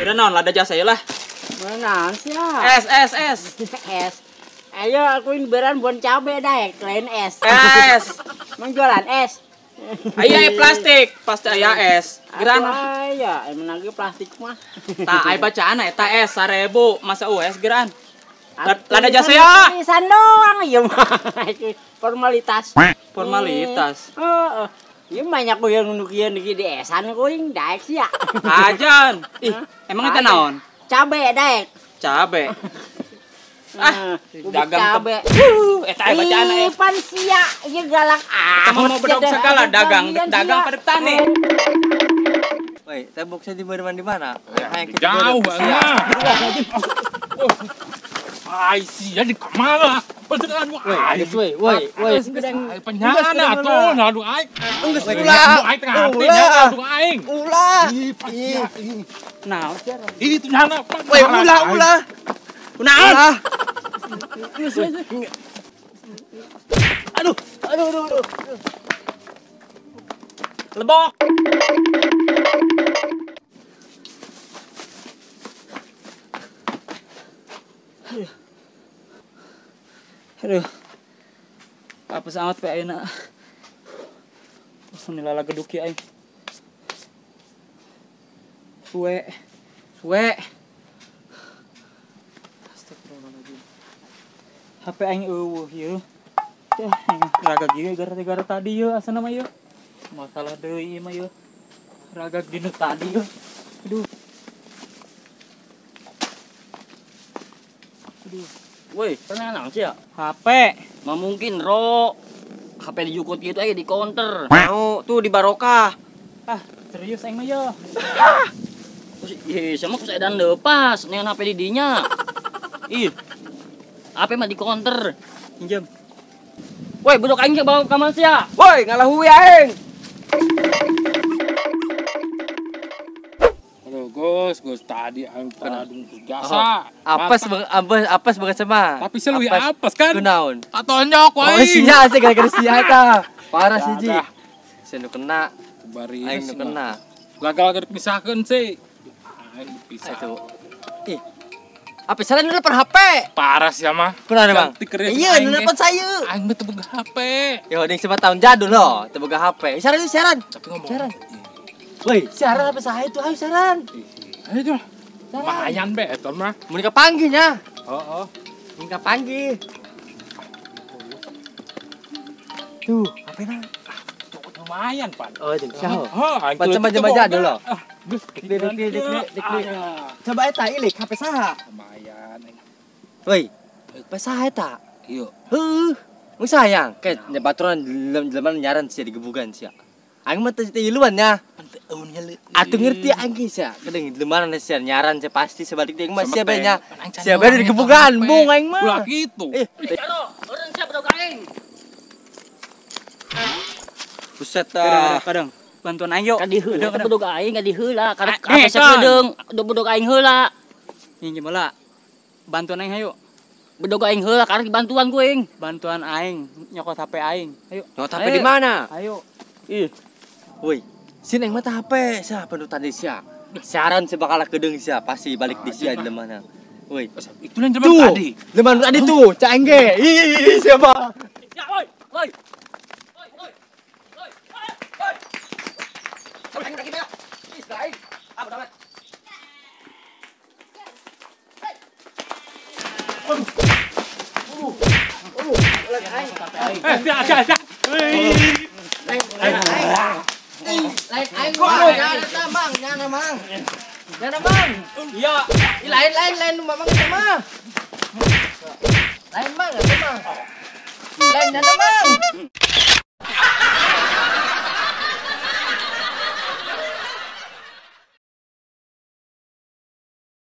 Kira naon lada jasa ya lah. Mana sih ya? Es. Es. Ayo aku ini beran buat cabe daek, lain es. Es. Menjualan es. Aya plastik, pasti aya es. Gerana. Ya, emang lagi plastik mah. Tah ai bacaan eta es 1000, masa US geran. Lada jasa ya. Tulisan doang ya mah. Formalitas. Formalitas. Heeh. Ieu banyak ku yang nukian di esan ku yang daek sih ya. Ajan. Ih, emang eta naon? Cabe daek. Cabe. Dagang cabe. Eta ai bacaan Ih, pan sia, ieu galak Kamu mau bedog segala dagang pada petani. Woi, tembok saya di mana? Jauh banget. Ai sia di kamala. Beneran woi. Penyanyi atuh ngadu aing. Geus Ngadu aing tengah hati ngadu aing. Ulah. Naon sia? Itu nyana. Woi, ulah. Kunaon? Aduh. Lebok. Aduh. Apa sangat pe ayeuna. Nilala geduk ya aing. Suwe. Astagfirullahaladzim. HP aing eueuh ieu. Teh, raga gieu gara-gara tadi yeuh asana mah yeuh. Masalah deui mah yeuh. Raga dinu tadi yeuh. Aduh. Woi, pernah naon sih ya? HP. Nggak mungkin, Ro. HP dijukut gitu aja di counter. Mau tuh di barokah. Ah, serius aing mah yeuh. Ih, sama ku dan lepas dengan HP di dinya. Ih. HP mah di counter. Pinjam. Woi, budok aing bawa ka mana sih ya? Woi, ngalahui aing. Aduh, Gus tadi aing kadung jasa. Apes banget sama. Tapi sih lebih apes kan? Kunaon? Atonyok Oh, wae. sia sih gara-gara sia eta. Parah sih Ji. Senu kena, Bari aing nu kena. gagal keur pisahkeun sih. Aing pisah. Itu. Ih. Apa salah nelpon HP? Parah sih mah. Kunaon Bang? Iya, Nelpon saya. Aing mah teu boga HP. Yo, ding 9 tahun jadul loh, teu boga HP. Siaran. Tapi ngomong. Siaran. Woi, siaran apa saha itu? Ayo siaran. Ayo tuh. Lumayan be eta mah. Mun ka panggih nya. Heeh. Mun ka panggih. Tuh, apa na? Lumayan, Pan. Oh, jeung saha? Oh, aing Pan sama jadul loh. Gus, Dik. Coba eta ilik HP saha? lumayan. Woi, HP saha eta? Iya. Heuh, mun sayang, ke baturan jelema nyaran sia digebugan sia. Aing mah teh iluan nya. Atuh ngerti aing sia. Kadang lemana sia nyaran sia pasti sebalik deui mah sia bae nya. Sia bae digebugan, bung aing mah. Ulah gitu. Halo, urang siap budok aing. Buset Kadang bantuan aing yuk. Ka di heula budok aing ka di heula. Karena Eh, apa sakedeung budok aing heula. Ini gimana? Bantuan aing hayu. Budok aing heula karena bantuan ku aing. Bantuan aing nyokot HP aing. Ayo. Nyokot HP di mana? Ayo. Ih, Woi, sin aing mah teh HP sia panutan di sia. Siaran sia bakal kedeung sia pasti balik di sia di lemana. Woi, Itu yang zaman tuh, tadi. lemana tadi tuh, cak aing ge. Ih, siapa? ya woi. Ada. Lain aing nyana mang. Iya. Lain mamang eta mah. Lain mang eta mah. Lain nyana mang.